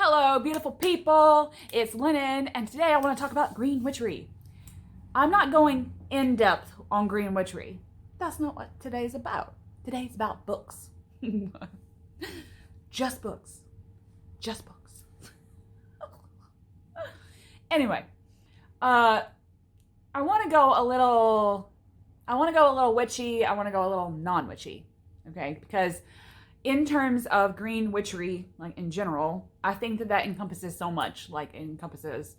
Hello, beautiful people. It's Lennon, and today I want to talk about green witchery. I'm not going in depth on green witchery. That's not what today's about. Today's about books. Just books. Just books. Anyway, I want to go a little witchy. I want to go a little non-witchy. Okay, because in terms of green witchery, like in general, I think that encompasses so much. Like it encompasses,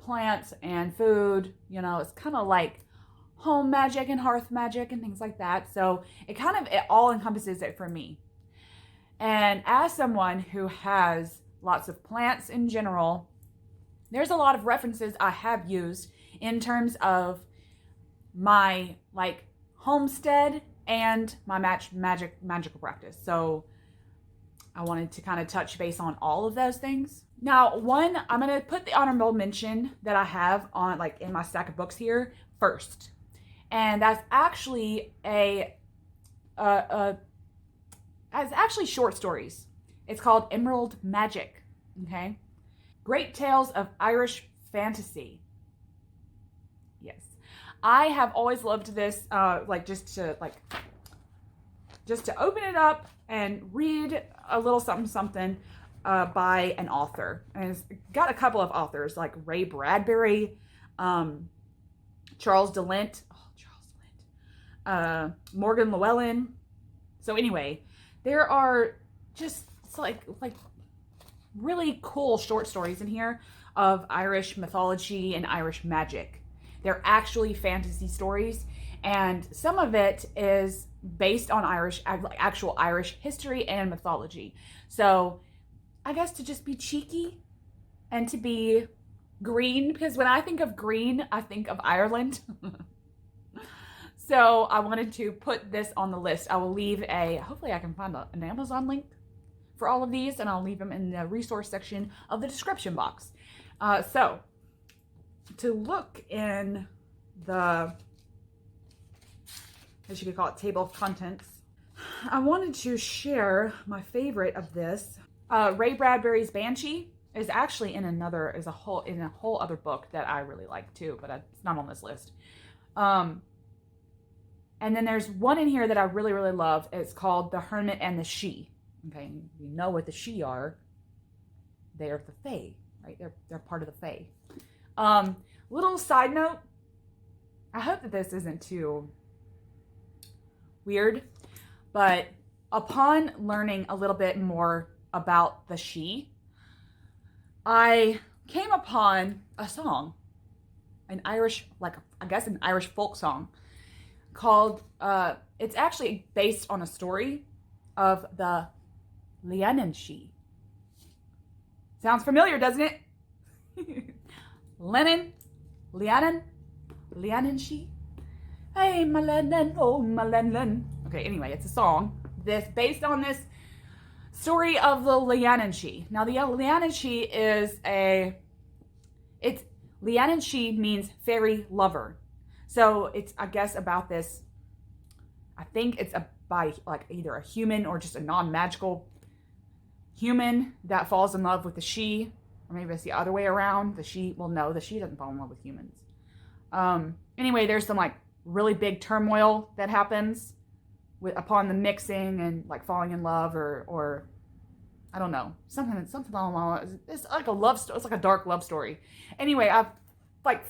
plants and food. It's kind of like home magic and hearth magic and things like that. So it all encompasses it for me. And as someone who has lots of plants in general, there's a lot of references I have used in terms of my homestead and my magical practice. So I wanted to kind of touch base on all of those things. Now, I'm going to put the honorable mention that I have on in my stack of books here first. And that's actually it's actually short stories. It's called Emerald Magic. Okay. Great Tales of Irish Fantasy. Yes. I have always loved this, just to open it up and read a little something by an author. And it's got a couple of authors like Ray Bradbury, Charles DeLint, Morgan Llewellyn. So anyway, there are just really cool short stories in here of Irish mythology and Irish magic. They're actually fantasy stories, and some of it is based on actual Irish history and mythology. So I guess to just be cheeky and to be green, because when I think of green, I think of Ireland. So I wanted to put this on the list. I will leave hopefully I can find an Amazon link for all of these, and I'll leave them in the resource section of the description box. So to look in the, as you could call it, table of contents, I wanted to share my favorite of this. Ray Bradbury's Banshee is actually in a whole other book that I really like too, but it's not on this list. And then there's one in here that I really, really love. It's called The Hermit and the She. Okay, you know what the She are. They are the Fae, right? They're part of the Fae. Little side note, I hope that this isn't too weird, but upon learning a little bit more about the She, I came upon a song, an Irish folk song called, it's actually based on a story of the k.lennan. Sounds familiar, doesn't it? Lennon, k.lennan. Hey, my Lennon, oh, my Lennon. Okay, anyway, it's a song that's based on this story of the k.lennan. Now, the k.lennan k.lennan means fairy lover. So it's, I guess, about this, I think it's by either a human or just a non-magical human that falls in love with the she, or maybe it's the other way around. The she doesn't fall in love with humans. Anyway, there's some really big turmoil that happens upon the mixing and falling in love or I don't know, something along. It's like a love story. It's like a dark love story. Anyway,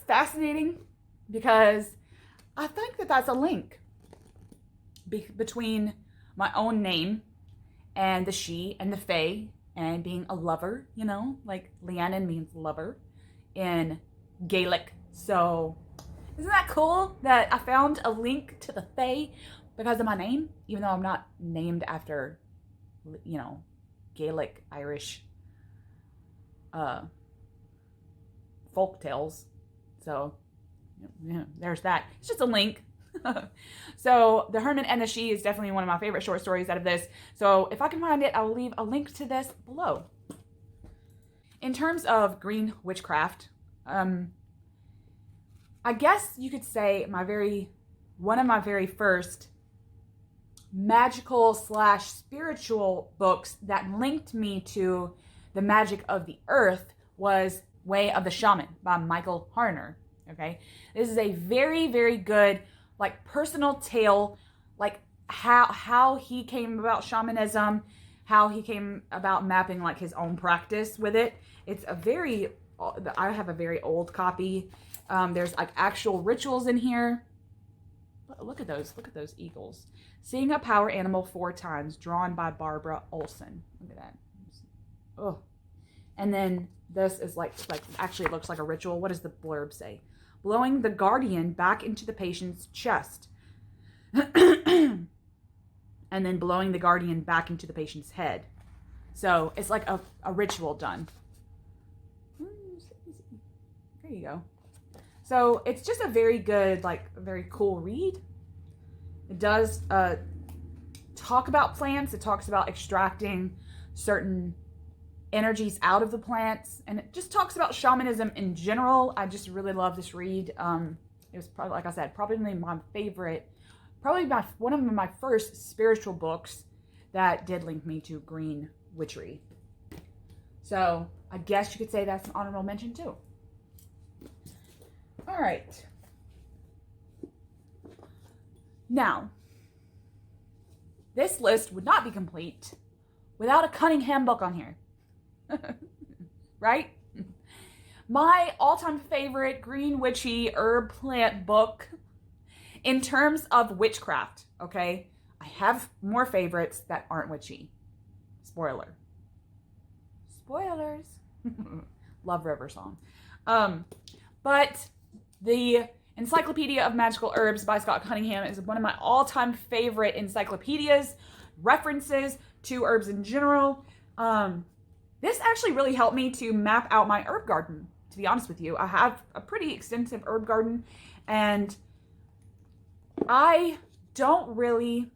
fascinating because I think that that's a link between my own name and the she and the fae and being a lover, k.lennan means lover in Gaelic. So isn't that cool that I found a link to the fae because of my name, even though I'm not named after, Gaelic Irish folk tales. So yeah, there's that. It's just a link. So The Hermit and the She is definitely one of my favorite short stories out of this. So if I can find it, I'll leave a link to this below. In terms of green witchcraft, I guess you could say one of my very first magical / spiritual books that linked me to The Magic of the Earth was Way of the Shaman by Michael Harner. Okay, this is a very, very good, like, personal tale, like how he came about shamanism, how he came about mapping like his own practice with it. It's a very, I have a very old copy. There's like actual rituals in here. Look at those eagles. Seeing a power animal 4 times, drawn by Barbara Olson. Look at that. Oh, and then this is like actually it looks like a ritual. What does the blurb say? Blowing the guardian back into the patient's chest. And then blowing the guardian back into the patient's head. So it's like a ritual done. There you go. So it's just a very good, like, a very cool read. It does talk about plants. It talks about extracting certain energies out of the plants, and it just talks about shamanism in general. I just really love this read. It was probably, like I said, probably my favorite, one of my first spiritual books that did link me to green witchery. So I guess you could say that's an honorable mention too. All right. Now, this list would not be complete without a Cunningham book on here. Right? My all-time favorite green witchy herb plant book in terms of witchcraft, okay? I have more favorites that aren't witchy. Spoiler. Spoilers. Love River Song. But the Encyclopedia of Magical Herbs by Scott Cunningham is one of my all-time favorite encyclopedias, references to herbs in general. This actually really helped me to map out my herb garden, to be honest with you. I have a pretty extensive herb garden, and I don't really,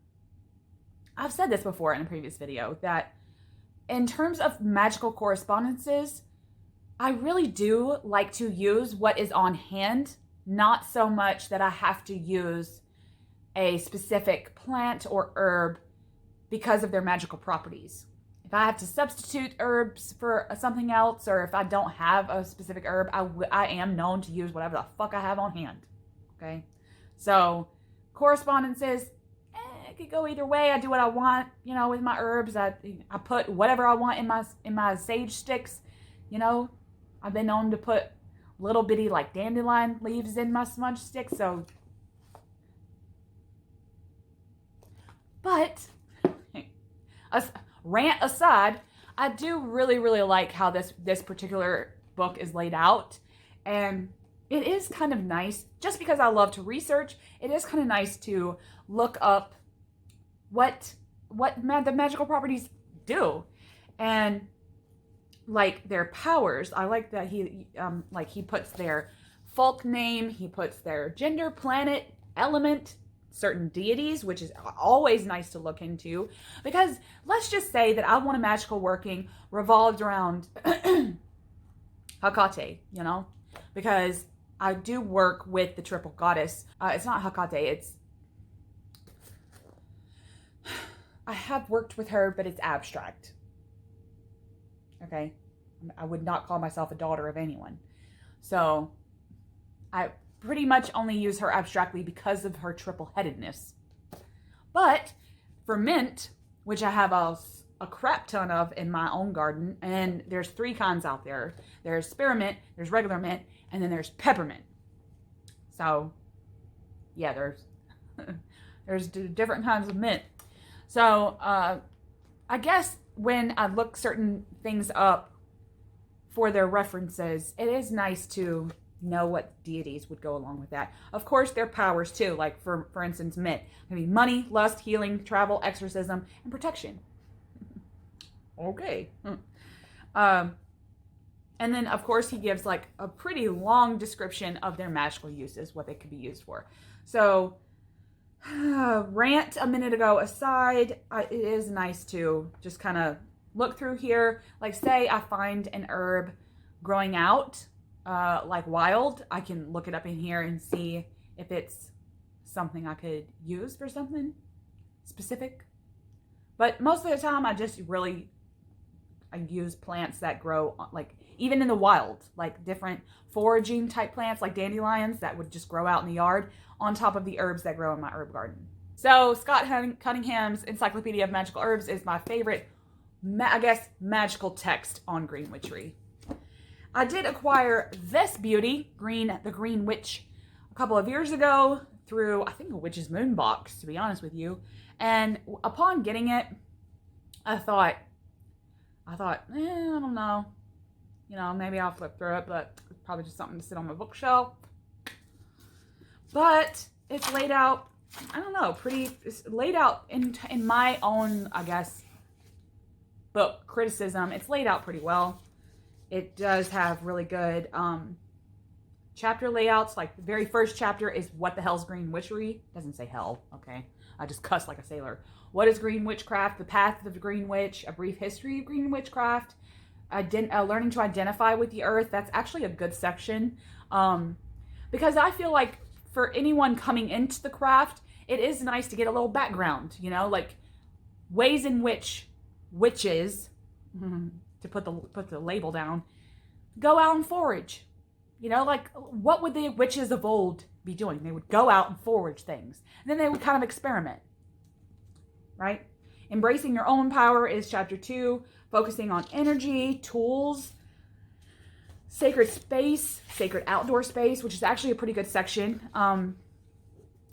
I've said this before in a previous video, that in terms of magical correspondences, I really do like to use what is on hand, not so much that I have to use a specific plant or herb because of their magical properties. If I have to substitute herbs for something else, or if I don't have a specific herb, I am known to use whatever the fuck I have on hand. Okay? So, correspondences, it could go either way. I do what I want, you know, with my herbs. I put whatever I want in my sage sticks, you know. I've been known to put little bitty like dandelion leaves in my smudge sticks, so. But, rant aside, I do really, really like how this particular book is laid out. And it is kind of nice, just because I love to research, it is kind of nice to look up what the magical properties do. And like their powers. I like that he puts their folk name, he puts their gender, planet, element, certain deities, which is always nice to look into, because let's just say that I want a magical working revolved around Hecate, you know, because I do work with the triple goddess. It's not Hecate, I have worked with her, but it's abstract. Okay, I would not call myself a daughter of anyone. So I pretty much only use her abstractly because of her triple-headedness. But for mint, which I have a crap ton of in my own garden, and there's 3 kinds out there. There's spearmint, there's regular mint, and then there's peppermint. So yeah, there's different kinds of mint. So I guess when I look certain things up for their references, it is nice to know what deities would go along with that. Of course, their powers too, like for instance, mint. I mean, money, lust, healing, travel, exorcism, and protection. Okay. And then, of course, he gives like a pretty long description of their magical uses, what they could be used for. So, rant a minute ago aside, it is nice to just kind of look through here. Like, say I find an herb growing out, like wild, I can look it up in here and see if it's something I could use for something specific. But most of the time, I just really I use plants that grow like even in the wild, like different foraging type plants like dandelions that would just grow out in the yard on top of the herbs that grow in my herb garden. So Scott Cunningham's Encyclopedia of Magical Herbs is my favorite, I guess, magical text on green witchery. I did acquire this beauty, the Green Witch, a couple of years ago through, I think, a Witch's Moon box, to be honest with you. And upon getting it, I thought, I don't know. You know, maybe I'll flip through it, but it's probably just something to sit on my bookshelf. But it's laid out, I don't know, it's laid out in my own, I guess, book criticism. It's laid out pretty well. It does have really good chapter layouts. Like the very first chapter is what the hell's green witchery? Doesn't say hell, okay? I just cuss like a sailor. What is green witchcraft? The path of the green witch. A brief history of green witchcraft. Learning to identify with the earth. That's actually a good section because I feel like for anyone coming into the craft, it is nice to get a little background, you know, like ways in which witches, to put the label down, go out and forage. You know, like what would the witches of old be doing? They would go out and forage things, and then they would kind of experiment, right? Embracing your own power is chapter 2, focusing on energy, tools, sacred space, sacred outdoor space, which is actually a pretty good section.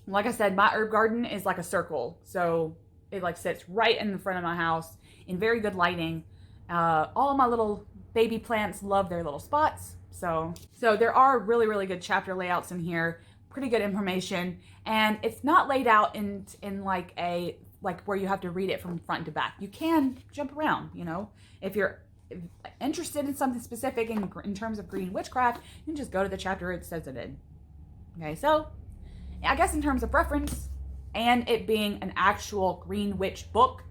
Like I said, my herb garden is like a circle, so it like sits right in the front of my house in very good lighting. All of my little baby plants love their little spots. So there are really, really good chapter layouts in here, pretty good information, and it's not laid out in like where you have to read it from front to back. You can jump around, you know, if you're interested in something specific in terms of green witchcraft, you can just go to the chapter it says it in. Okay, so I guess in terms of reference and it being an actual green witch book,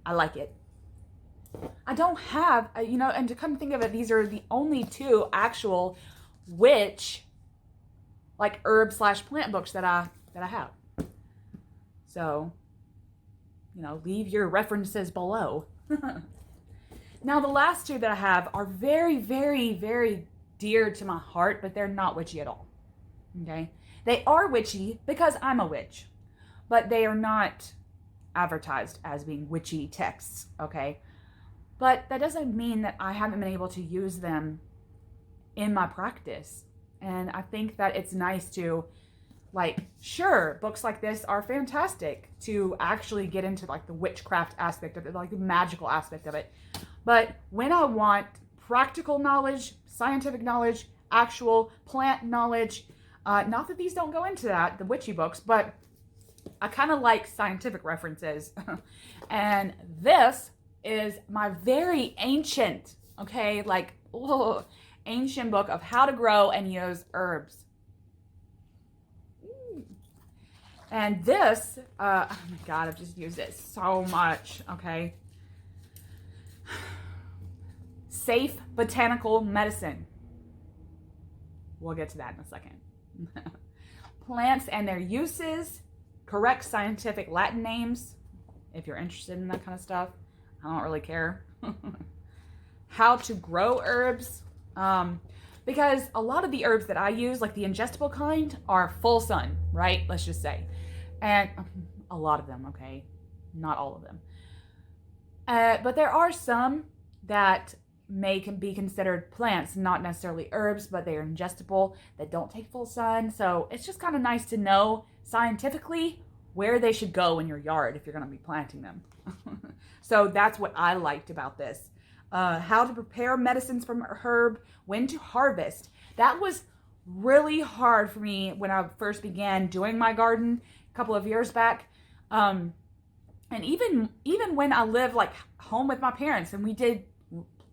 I like it. I don't have, you know, and to come think of it, these are the only 2 actual witch, like herb/plant books that I have. So, you know, leave your references below. Now, the last 2 that I have are very, very, very dear to my heart, but they're not witchy at all. Okay? They are witchy because I'm a witch, but they are not advertised as being witchy texts, okay? But that doesn't mean that I haven't been able to use them in my practice. And I think that it's nice to, like, sure, books like this are fantastic to actually get into like the witchcraft aspect of it, like the magical aspect of it. But when I want practical knowledge, scientific knowledge, actual plant knowledge, not that these don't go into that, the witchy books, but I kind of like scientific references. And this is my very ancient, okay, like ancient book of how to grow and use herbs. And this, oh my God, I've just used it so much, okay. Safe Botanical Medicine. We'll get to that in a second. Plants and their uses, correct scientific Latin names, if you're interested in that kind of stuff. I don't really care. How to grow herbs. Because a lot of the herbs that I use, like the ingestible kind, are full sun, right? Let's just say. And a lot of them, okay? Not all of them. But there are some that can be considered plants, not necessarily herbs, but they are ingestible, that don't take full sun. So it's just kind of nice to know scientifically where they should go in your yard if you're going to be planting them. So that's what I liked about this. How to prepare medicines from a herb, when to harvest. That was really hard for me when I first began doing my garden a couple of years back. And even when I lived like home with my parents and we did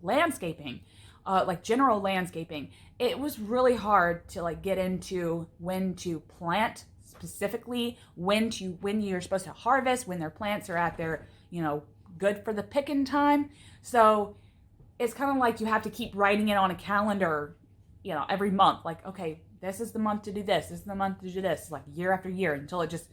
landscaping, like general landscaping, it was really hard to like get into when to plant specifically, when you're supposed to harvest, when their plants are at their, you know, good for the picking time. So it's kind of like you have to keep writing it on a calendar, you know, every month. Like, okay, this is the month to do this. This is the month to do this. Like year after year until it just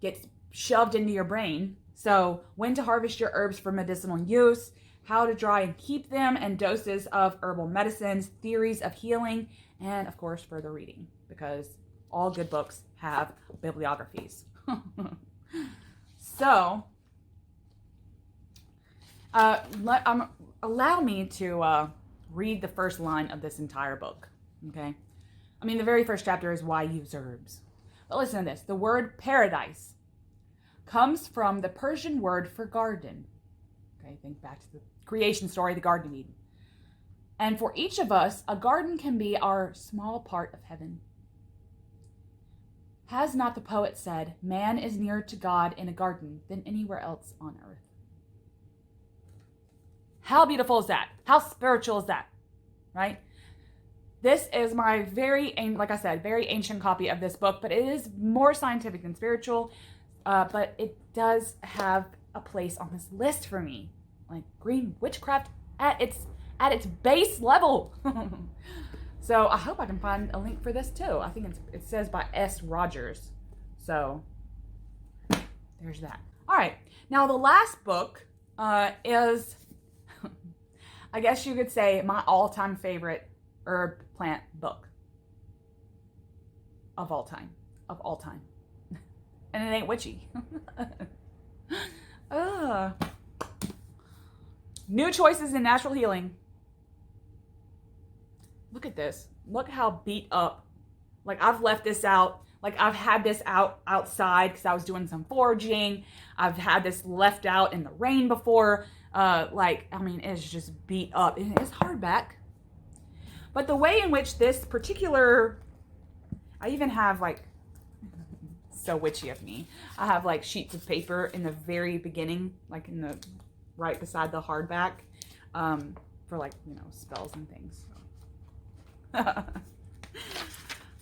gets shoved into your brain. So when to harvest your herbs for medicinal use, how to dry and keep them, and doses of herbal medicines, theories of healing, and of course, further reading, because all good books have bibliographies. So, allow me to read the first line of this entire book, okay? I mean, the very first chapter is why use herbs. But listen to this. The word paradise comes from the Persian word for garden. Okay, think back to the creation story, the Garden of Eden. And for each of us, a garden can be our small part of heaven. Has not the poet said, man is nearer to God in a garden than anywhere else on earth? How beautiful is that? How spiritual is that? Right? This is my like I said, very ancient copy of this book, but it is more scientific than spiritual. But it does have a place on this list for me. Like green witchcraft at its base level. So I hope I can find a link for this too. I think it says by S. Rogers. So there's that. All right. Now the last book is, I guess you could say, my all-time favorite herb plant book of all time. And it ain't witchy. New Choices in Natural Healing. Look at this. Look how beat up. Like, I've left this out. Like, I've had this outside because I was doing some foraging. I've had this left out in the rain before. It's just beat up. It's hardback. But the way in which this particular, I even have so witchy of me. I have sheets of paper in the very beginning, right beside the hardback, for spells and things.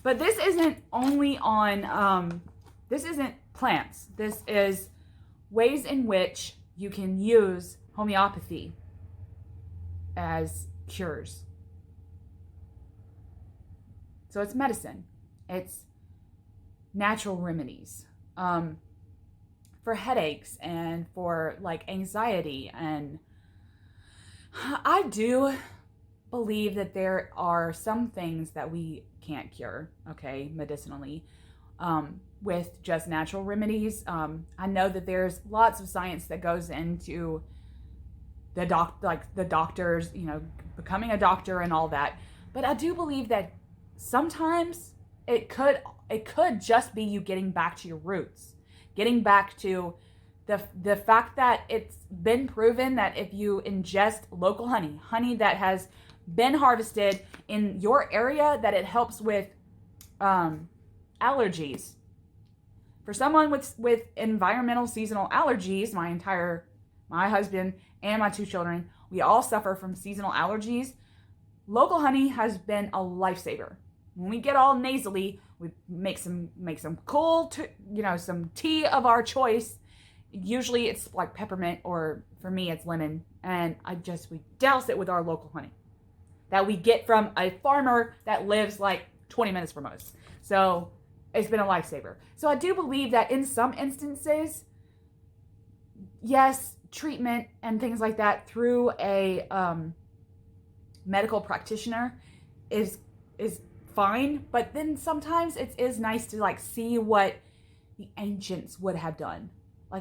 But this isn't only on, this isn't plants. This is ways in which you can use homeopathy as cures. So it's medicine. It's natural remedies for headaches and for anxiety. And I do believe that there are some things that we can't cure, okay, medicinally, with just natural remedies. I know that there's lots of science that goes into the doctors, becoming a doctor and all that. But I do believe that sometimes it could just be you getting back to your roots, getting back to the fact that it's been proven that if you ingest local honey that has been harvested in your area, that it helps with allergies. For someone with environmental seasonal allergies, my husband and my 2 children, we all suffer from seasonal allergies. Local honey has been a lifesaver. When we get all nasally, we make some cool, some tea of our choice. Usually it's peppermint, or for me it's lemon, and we douse it with our local honey that we get from a farmer that lives 20 minutes from us. So it's been a lifesaver. So I do believe that in some instances, yes, treatment and things like that through a medical practitioner is fine, but then sometimes it is nice to see what the ancients would have done,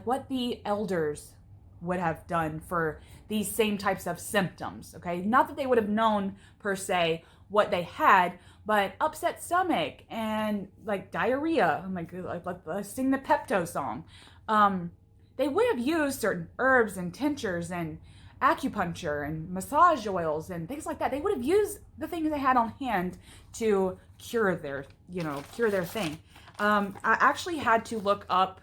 what the elders would have done for these same types of symptoms. Okay, not that they would have known per se what they had, but upset stomach and diarrhea, let's sing the Pepto song. They would have used certain herbs and tinctures and acupuncture and massage oils and things like that. They would have used the things they had on hand to cure their thing. I actually had to look up,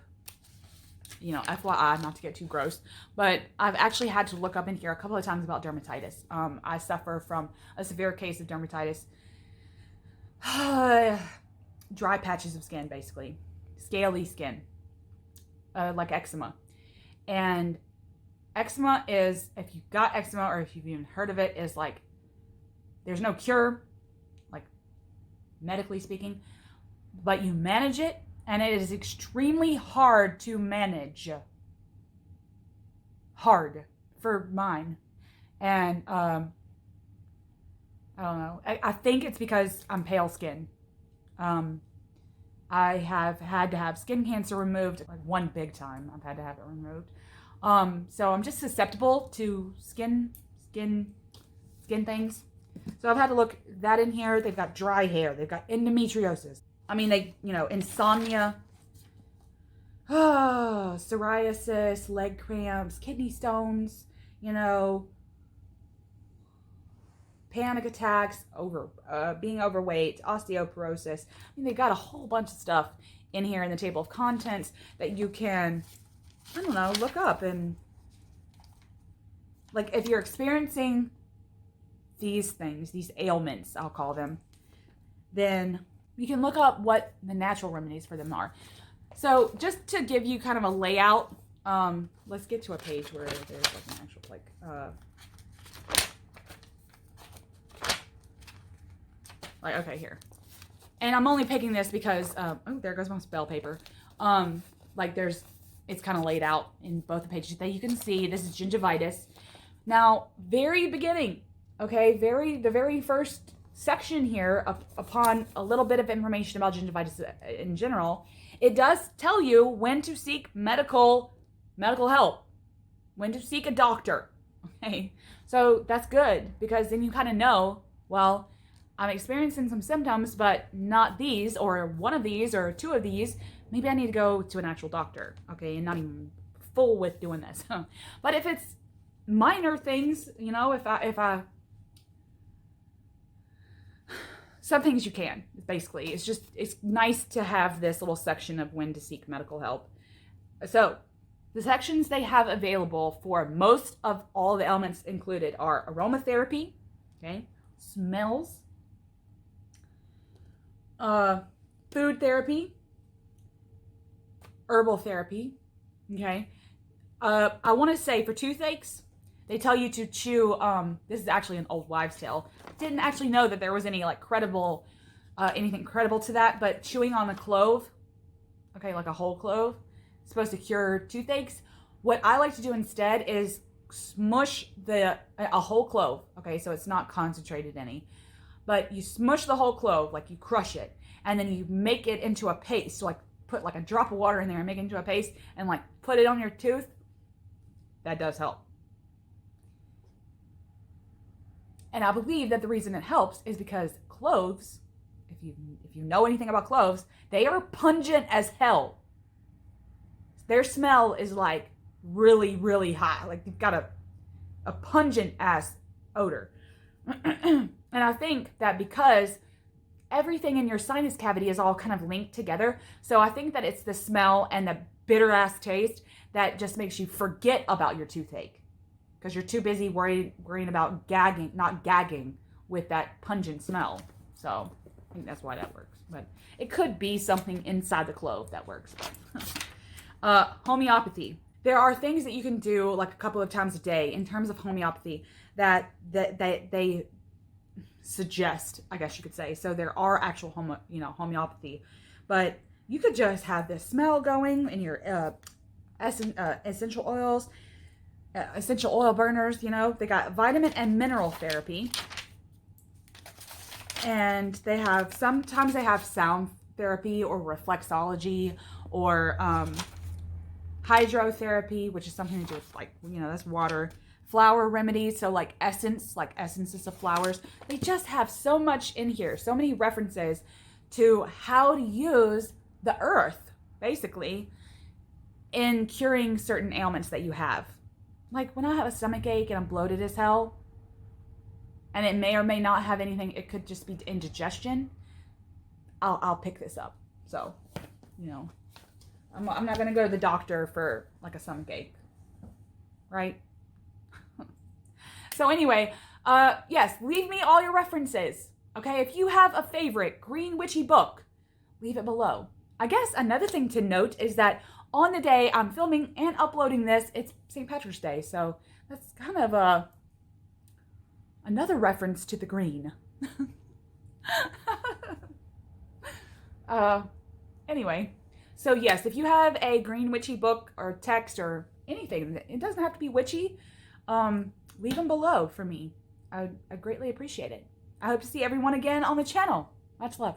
FYI, not to get too gross, but I've actually had to look up in here a couple of times about dermatitis. I suffer from a severe case of dermatitis. Dry patches of skin, basically. Scaly skin. Like eczema. And eczema is, if you've got eczema or if you've even heard of it, is there's no cure, medically speaking, but you manage it, and it is extremely hard to manage. hard for mine. And I don't know. I think it's because I'm pale skin. I have had to have skin cancer removed, like one big time. I've had to have it removed. So I'm just susceptible to skin things. So I've had to look that in here. They've got dry hair. They've got endometriosis. I mean, insomnia, psoriasis, leg cramps, kidney stones, panic attacks, being overweight, osteoporosis. I mean, they've got a whole bunch of stuff in here in the table of contents that you can, look up. And like, if you're experiencing these things, these ailments, I'll call them, then you can look up what the natural remedies for them are. So just to give you kind of a layout, let's get to a page where there's like an actual, okay, here. And I'm only picking this because, there goes my spell paper. It's kind of laid out in both the pages that you can see. This is gingivitis. Now, very beginning, okay, the very first section here, upon a little bit of information about gingivitis in general, it does tell you when to seek medical help, when to seek a doctor, okay? So that's good, because then you kind of know, well, I'm experiencing some symptoms, but not these, or one of these, or two of these. Maybe I need to go to an actual doctor, okay, and not even fool with doing this. But if it's minor things, if some things you can, basically. It's nice to have this little section of when to seek medical help. So, the sections they have available for most of all the elements included are aromatherapy, okay, smells, food therapy, herbal therapy, okay. I want to say for toothaches, they tell you to chew, this is actually an old wives' tale. Didn't actually know that there was any anything credible to that, but chewing on a clove, okay, like a whole clove, is supposed to cure toothaches. What I like to do instead is smush a whole clove, okay, so it's not concentrated any, but you smush the whole clove, like you crush it, and then you make it into a paste, so like put like a drop of water in there and make it into a paste, and like put it on your tooth. That does help. And I believe that the reason it helps is because cloves, if you know anything about cloves, they are pungent as hell. Their smell is like really, really high. Like you've got a pungent ass odor. And I think that because everything in your sinus cavity is all kind of linked together, so I think that it's the smell and the bitter ass taste that just makes you forget about your toothache. Because you're too busy worrying about not gagging with that pungent smell. So I think that's why that works. But it could be something inside the clove that works. Homeopathy. There are things that you can do like a couple of times a day in terms of homeopathy that they suggest, I guess you could say. So there are actual homeopathy, but you could just have this smell going in your essential oils. Essential oil burners, they got vitamin and mineral therapy, and sometimes they have sound therapy or reflexology or hydrotherapy, which is something to do with that's water, flower remedies, so like essences of flowers. They just have so much in here, so many references to how to use the earth basically in curing certain ailments that you have. Like when I have a stomach ache and I'm bloated as hell, and it may or may not have anything, it could just be indigestion, I'll pick this up. So, I'm not going to go to the doctor for like a stomach ache, right? So anyway, yes, leave me all your references, okay? If you have a favorite green witchy book, leave it below. I guess another thing to note is that on the day I'm filming and uploading this, it's St. Patrick's Day, so that's kind of another reference to the green. Anyway, so yes, if you have a green witchy book or text or anything. It doesn't have to be witchy. Leave them below for me. I greatly appreciate it. I hope to see everyone again on the channel. Much love.